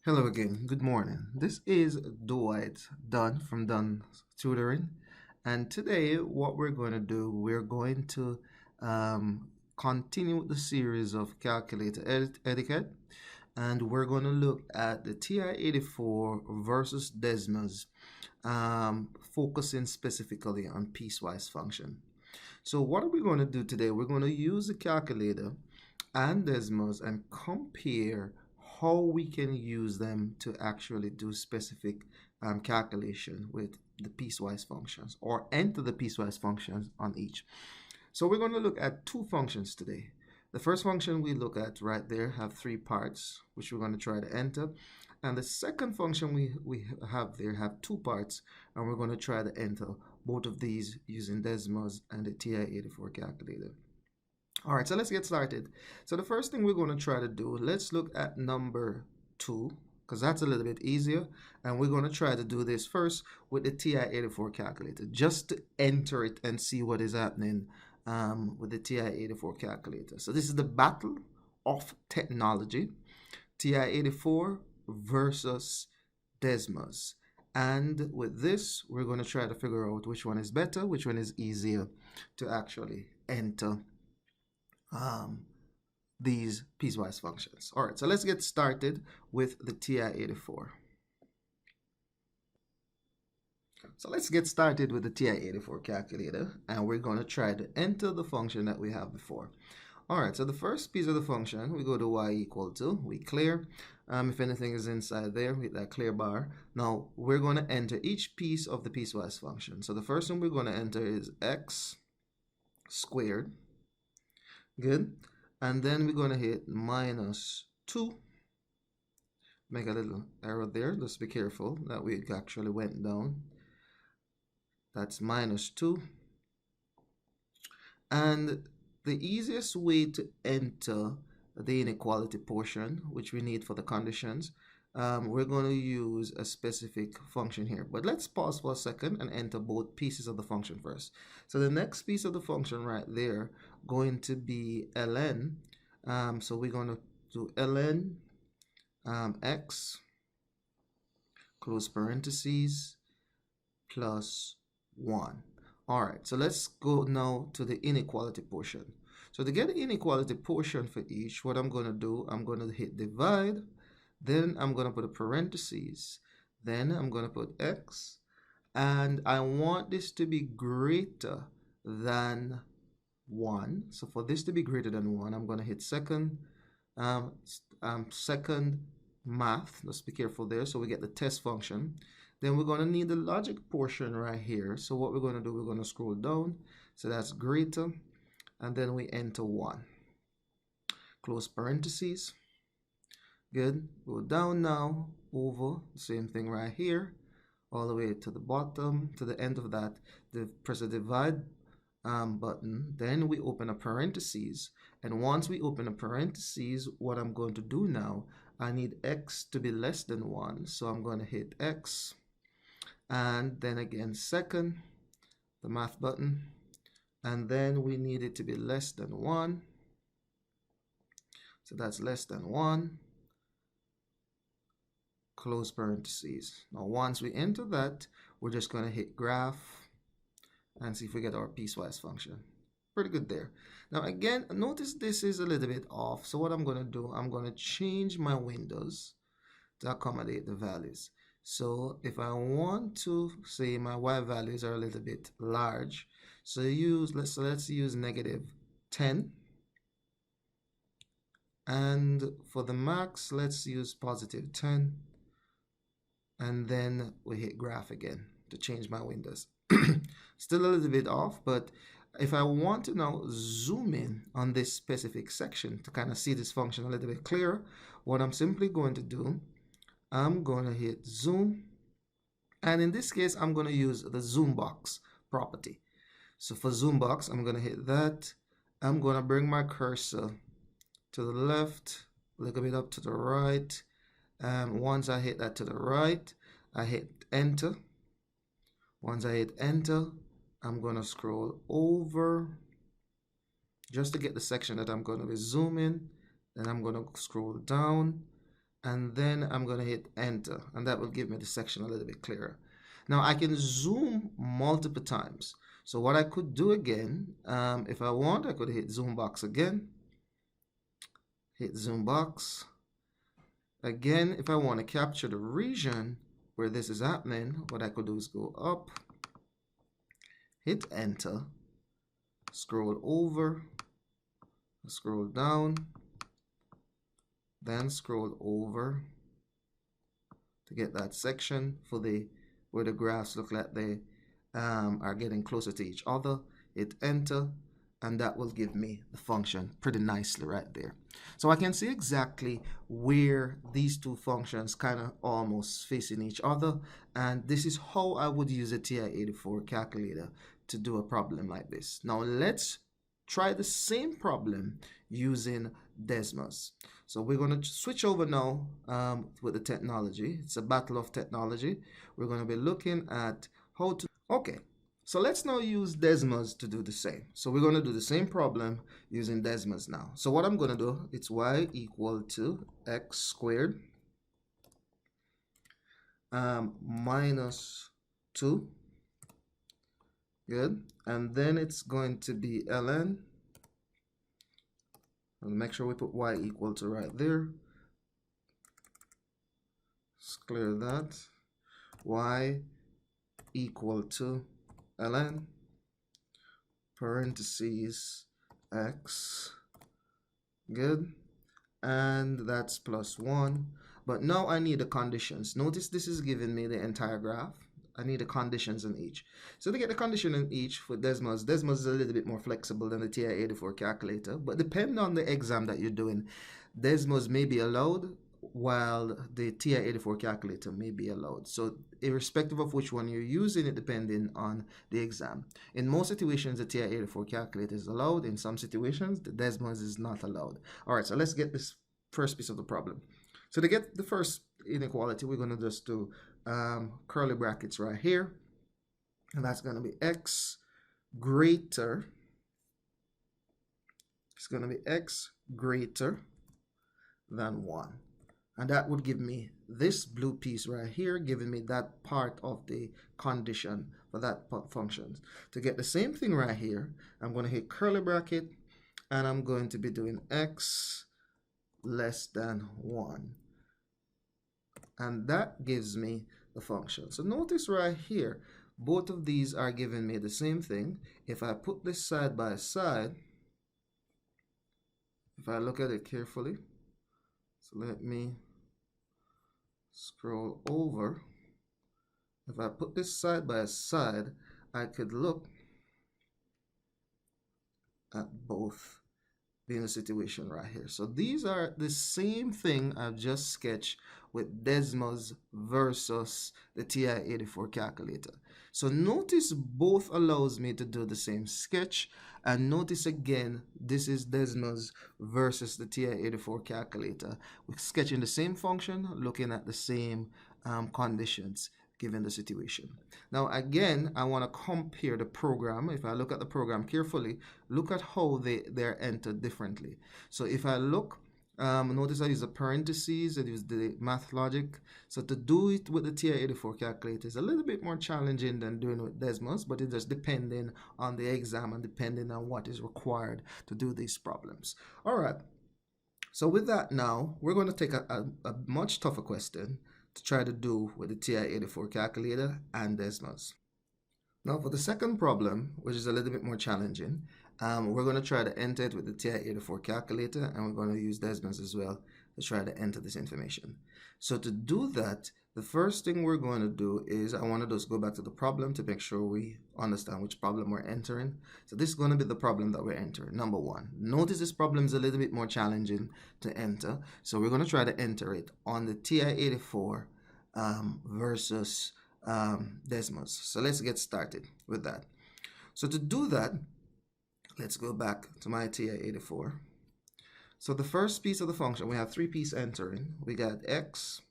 Hello again. Good morning. This is Dwight Dunn from Dunn Tutoring, and today what we're going to do, we're going to continue with the series of calculator etiquette, and we're going to look at the TI84 versus Desmos, focusing specifically on piecewise function. So what are we going to do today? We're going to use the calculator and Desmos and compare how we can use them to actually do specific calculation with the piecewise functions or enter the piecewise functions on each. So we're going to look at two functions today. The first function we look at right there have three parts, which we're going to try to enter. And the second function we have there have two parts, and we're going to try to enter both of these using Desmos and the TI84 calculator. All right, so let's get started. So the first thing we're going to try to do, let's look at number 2, because that's a little bit easier. And we're going to try to do this first with the TI84 calculator, just to enter it and see what is happening with the TI84 calculator. So this is the battle of technology, TI84 versus Desmos. And with this, we're going to try to figure out which one is better, which one is easier to actually enter these piecewise functions. All right, so let's get started with the TI84. So let's get started with the TI84 calculator, and we're going to try to enter the function that we have before. All right, so the first piece of the function, we go to y equal to, we clear. If anything is inside there, we hit that clear bar. Now, we're going to enter each piece of the piecewise function. So the first one we're going to enter is x squared. Good. And then we're going to hit minus 2. Make a little error there. Just be careful that we actually went down. That's minus 2. And the easiest way to enter the inequality portion, which we need for the conditions, we're going to use a specific function here. But let's pause for a second and enter both pieces of the function first. So the next piece of the function right there going to be ln. So we're going to do ln x close parentheses plus 1. All right, so let's go now to the inequality portion. So to get the inequality portion for each, what I'm going to do, I'm going to hit divide. Then I'm going to put a parentheses. Then I'm going to put x. And I want this to be greater than 1. So for this to be greater than 1, I'm going to hit second math. Let's be careful there. So we get the test function. Then we're going to need the logic portion right here. So what we're going to do, we're going to scroll down. So that's greater. And then we enter 1. Close parentheses. Good. Go down now, over, same thing right here, all the way to the bottom, to the end of that. Press the divide button. Then we open a parentheses. And once we open a parentheses, what I'm going to do now, I need x to be less than 1. So I'm going to hit x. And then again, second, the math button. And then we need it to be less than 1. So that's less than 1. Close parentheses. Now once we enter that, we're just going to hit graph and see if we get our piecewise function. Pretty good there. Now again, notice this is a little bit off. So what I'm going to do, I'm going to change my windows to accommodate the values. So if I want to say my y values are a little bit large, so let's use -10. And for the max, let's use +10. And then we hit graph again to change my windows. Still a little bit off, but if I want to now zoom in on this specific section to kind of see this function a little bit clearer, what I'm simply going to do, I'm going to hit zoom. And in this case, I'm going to use the zoom box property. So for zoom box, I'm going to hit that. I'm going to bring my cursor to the left, a little bit up to the right. Once I hit that to the right, I hit enter. Once I hit enter, I'm going to scroll over just to get the section that I'm going to be zooming. Then I'm going to scroll down and then I'm going to hit enter, and that will give me the section a little bit clearer. Now I can zoom multiple times. So what I could do again, if I want, I could hit zoom box again, hit zoom box. Again, if I want to capture the region where this is happening, what I could do is go up, hit enter, scroll over, scroll down, then scroll over to get that section for the where the graphs look like they are getting closer to each other. Hit enter, and that will give me the function pretty nicely right there. So I can see exactly where these two functions kind of almost facing each other, and this is how I would use a TI84 calculator to do a problem like this. Now let's try the same problem using Desmos. So we're going to switch over now with the technology. It's a battle of technology. We're going to be looking at how to... Okay, so let's now use Desmos to do the same. So we're going to do the same problem using Desmos now. So what I'm going to do, it's y equal to x squared minus 2. Good. And then it's going to be ln. And make sure we put y equal to right there. Let's clear that. Y equal to ln parentheses x. Good. And that's plus 1. But now I need the conditions. Notice this is giving me the entire graph. I need the conditions in each. So to get the condition in each for Desmos, Desmos is a little bit more flexible than the TI84 calculator. But depending on the exam that you're doing, Desmos may be allowed while the TI84 calculator may be allowed. So irrespective of which one you're using, it depending on the exam. In most situations, the TI84 calculator is allowed. In some situations, the Desmos is not allowed. All right, so let's get this first piece of the problem. So to get the first inequality, we're going to just do curly brackets right here, and that's going to be x greater, it's going to be x greater than 1, and that would give me this blue piece right here, giving me that part of the condition for that function. To get the same thing right here, I'm going to hit curly bracket, and I'm going to be doing x less than 1, and that gives me the function. So notice right here, both of these are giving me the same thing. If I put this side by side, if I look at it carefully, so let me scroll over. If I put this side by side, I could look at both being a situation right here. So these are the same thing I've just sketched with Desmos versus the TI84 calculator. So notice both allows me to do the same sketch, and notice again, this is Desmos versus the TI84 calculator. We're sketching the same function, looking at the same conditions given the situation. Now again, I want to compare the program. If I look at the program carefully, look at how they're entered differently. So if I look, notice I use the parentheses, I use the math logic. So to do it with the TI84 calculator is a little bit more challenging than doing it with Desmos, but it's just depending on the exam and depending on what is required to do these problems. All right, so with that now, we're going to take a much tougher question to try to do with the TI84 calculator and Desmos. Now for the second problem, which is a little bit more challenging, we're going to try to enter it with the TI84 calculator, and we're going to use Desmos as well to try to enter this information. So to do that, the first thing we're going to do is I want to just go back to the problem to make sure we understand which problem we're entering. So this is going to be the problem that we're entering, number 1. Notice this problem is a little bit more challenging to enter. So we're going to try to enter it on the TI84 versus Desmos. So let's get started with that. So to do that, let's go back to my TI84. So the first piece of the function, we have 3 pieces entering. We got x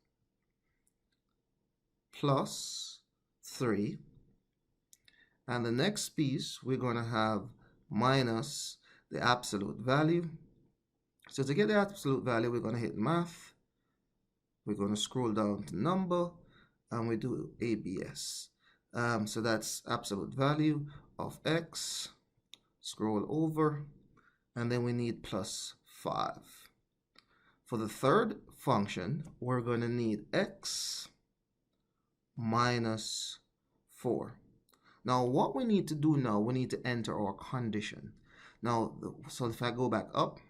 plus 3. And the next piece, we're going to have minus the absolute value. So to get the absolute value, we're going to hit math, We're going to scroll down to number and we do ABS. So that's absolute value of X. Scroll over and then we need plus 5. For the third function, we're going to need X minus 4. Now what we need to do now, we need to enter our condition. Now, so if I go back up,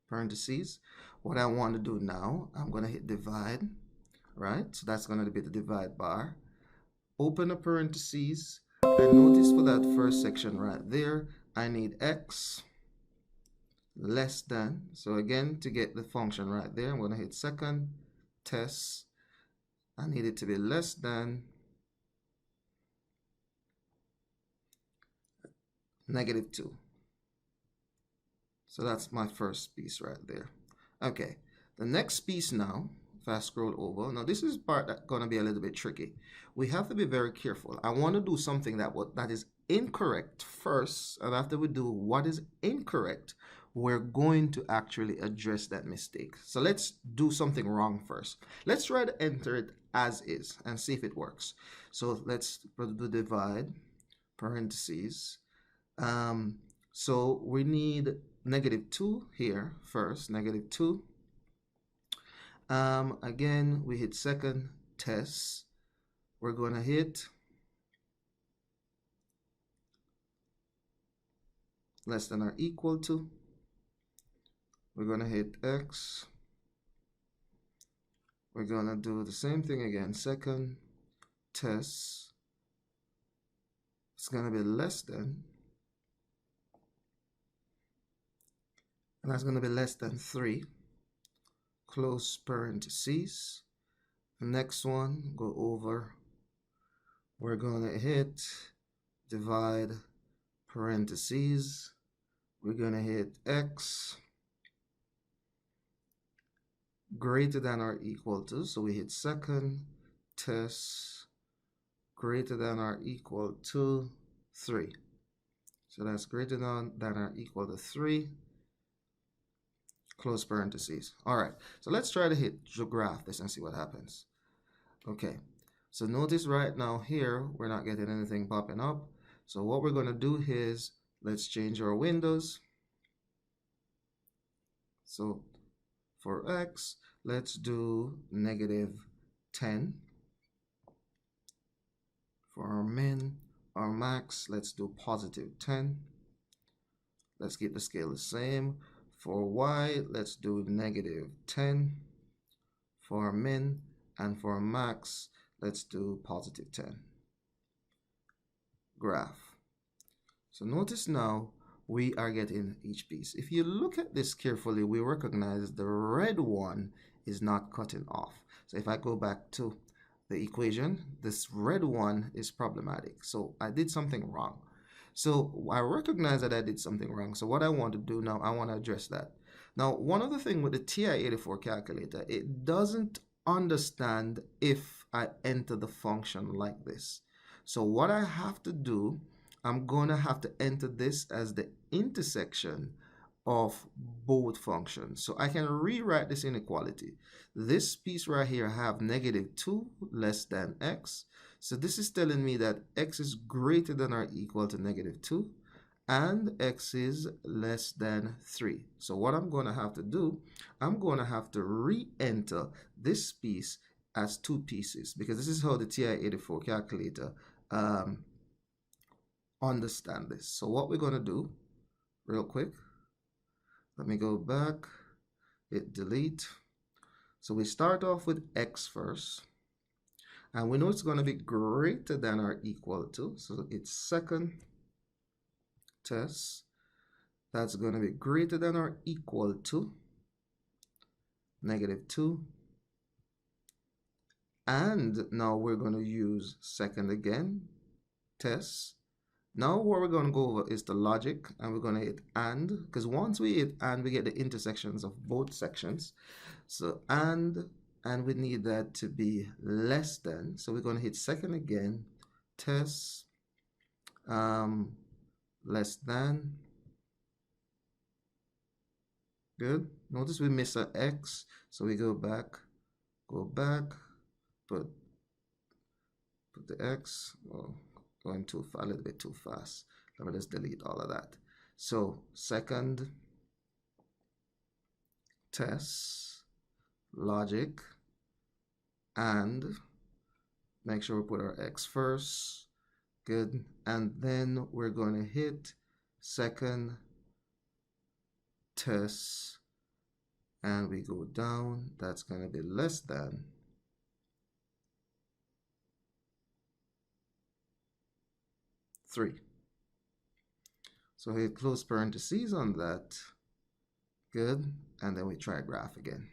parentheses, what I want to do now, I'm going to hit divide, right? So that's going to be the divide bar. Open a parentheses, and notice for that first section right there, I need X less than. So again, to get the function right there, I'm going to hit second, test. I need it to be less than -2. So that's my first piece right there. Okay, the next piece now, if I scroll over, now this is part that's going to be a little bit tricky. We have to be very careful. I want to do something that is incorrect first, and after we do what is incorrect, we're going to actually address that mistake. So let's do something wrong first. Let's try to enter it as is and see if it works. So let's do the divide, parentheses. So we need -2 here first, -2. Again, we hit second, test. We're going to hit less than or equal to. We're going to hit X. We're going to do the same thing again, second, test. It's going to be less than. And that's going to be less than 3. Close parentheses. The next one, go over. We're going to hit divide parentheses. We're going to hit X greater than or equal to. So we hit second, test, greater than or equal to 3. So that's greater than or equal to 3. Close parentheses. All right, so let's try to graph this and see what happens. Okay, so notice right now here, we're not getting anything popping up. So what we're going to do is, let's change our windows. So for X, let's do -10. For our min, our max, let's do +10. Let's keep the scale the same. For Y, let's do -10 for our min, and for our max, let's do +10. Graph. So notice now we are getting each piece. If you look at this carefully, we recognize the red one is not cutting off. So if I go back to the equation, this red one is problematic. So I did something wrong. So I recognize that I did something wrong. So what I want to do now, I want to address that. Now, one other thing with the TI84 calculator, it doesn't understand if I enter the function like this. So what I have to do, I'm going to have to enter this as the intersection of both functions. So I can rewrite this inequality. This piece right here, I have -2 less than X. So this is telling me that X is greater than or equal to -2 and X is less than 3. So what I'm going to have to do, I'm going to have to re-enter this piece as 2 pieces, because this is how the TI84 calculator understand this. So what we're going to do real quick, let me go back, hit delete. So we start off with X first, and we know it's going to be greater than or equal to, so it's second, test, that's going to be greater than or equal to -2, and now we're going to use second again, test. Now what we're going to go over is the logic, and we're going to hit AND, because once we hit AND, we get the intersections of both sections. So AND we need that to be less than. So we're going to hit second again, test, less than. Good. Notice we miss an X, so we go back, put the X. Oh, going too far, a little bit too fast. Let me just delete all of that. So second test logic, and make sure we put our X first. Good. And then we're going to hit second test, and we go down. That's going to be less than 3. So hit close parentheses on that. Good. And then we try graph again.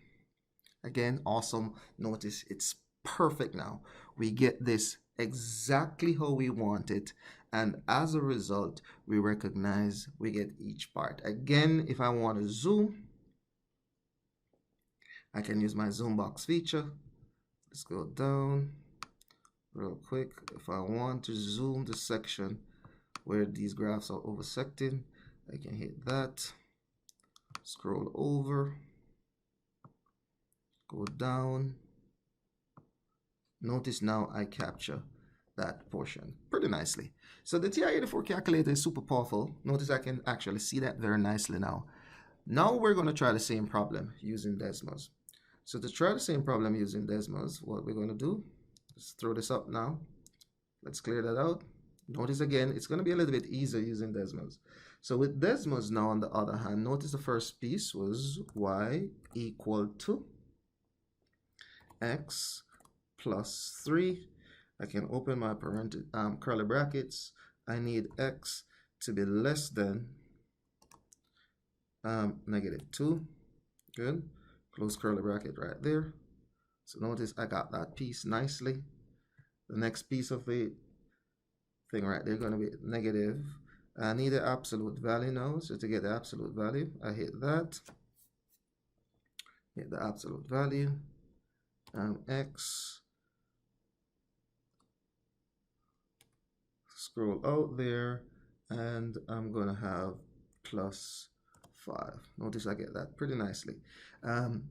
Again, awesome. Notice it's perfect now. We get this exactly how we want it. And as a result, we recognize we get each part. Again, if I want to zoom, I can use my zoom box feature. Let's go down real quick. If I want to zoom the section where these graphs are oversecting, I can hit that, scroll over, go down. Notice now I capture that portion pretty nicely. So the TI84 calculator is super powerful. Notice I can actually see that very nicely now. Now we're going to try the same problem using Desmos. So to try the same problem using Desmos, what we're going to do, let's throw this up now. Let's clear that out. Notice again, it's going to be a little bit easier using Desmos. So with Desmos now, on the other hand, notice the first piece was y equal to x plus 3. I can open my curly brackets. I need x to be less than -2. Good. Close curly bracket right there. So notice I got that piece nicely. The next piece of the thing right there going to be negative. I need the absolute value now. So to get the absolute value, I hit that. Hit the absolute value. X. Scroll out there, and I'm going to have plus 5. Notice I get that pretty nicely.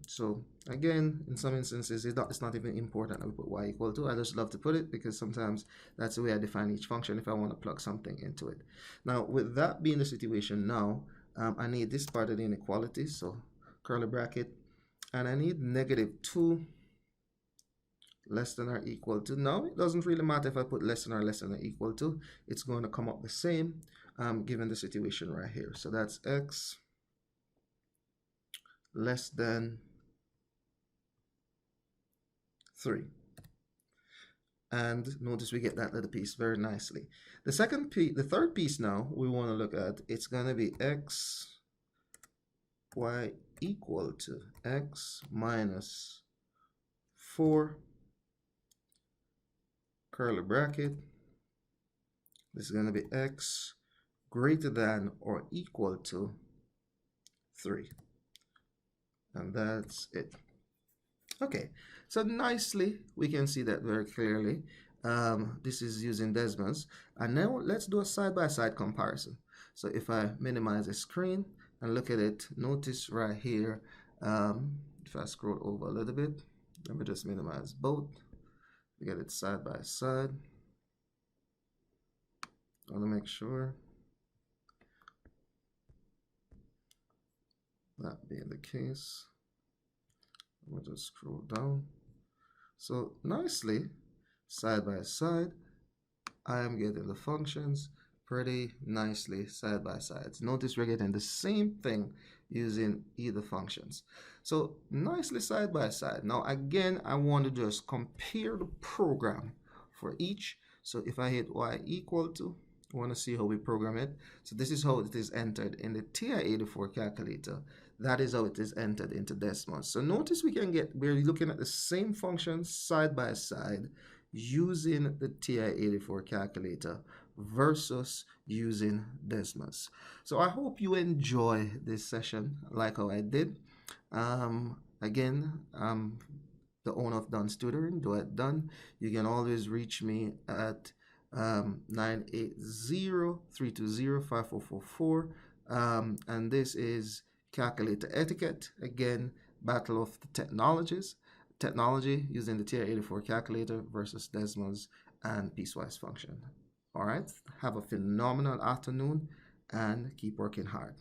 So again, in some instances, it's not even important that we put y equal to. I just love to put it because sometimes that's the way I define each function if I want to plug something into it. Now, with that being the situation now, I need this part of the inequality, so curly bracket, and I need -2 less than or equal to. Now, it doesn't really matter if I put less than or equal to. It's going to come up the same given the situation right here. So that's x less than 3. And notice we get that little piece very nicely. The third piece now we want to look at, it's going to be x, y equal to x minus 4, curly bracket. This is going to be x greater than or equal to 3. And that's it. Okay, so nicely we can see that very clearly. This is using Desmos. And now let's do a side-by-side comparison. So if I minimize the screen and look at it, notice right here, if I scroll over a little bit, let me just minimize both. We get it side by side. I want to make sure that being the case. We'll just scroll down. So nicely, side by side, I am getting the functions pretty nicely side by side. Notice we're getting the same thing using either functions. So nicely side by side. Now again, I want to just compare the program for each. So if I hit y equal to, I want to see how we program it. So this is how it is entered in the TI84 calculator. That is how it is entered into Desmos. So notice we're looking at the same functions side by side using the TI84 calculator versus using Desmos. So I hope you enjoy this session like how I did. Again, the owner of Dun's Tutoring, Dwight Dunn. You can always reach me at 980-320-5444. And this is calculator etiquette. Again, battle of the technologies. Technology using the TI84 calculator versus Desmos and Piecewise function. All right. Have a phenomenal afternoon and keep working hard.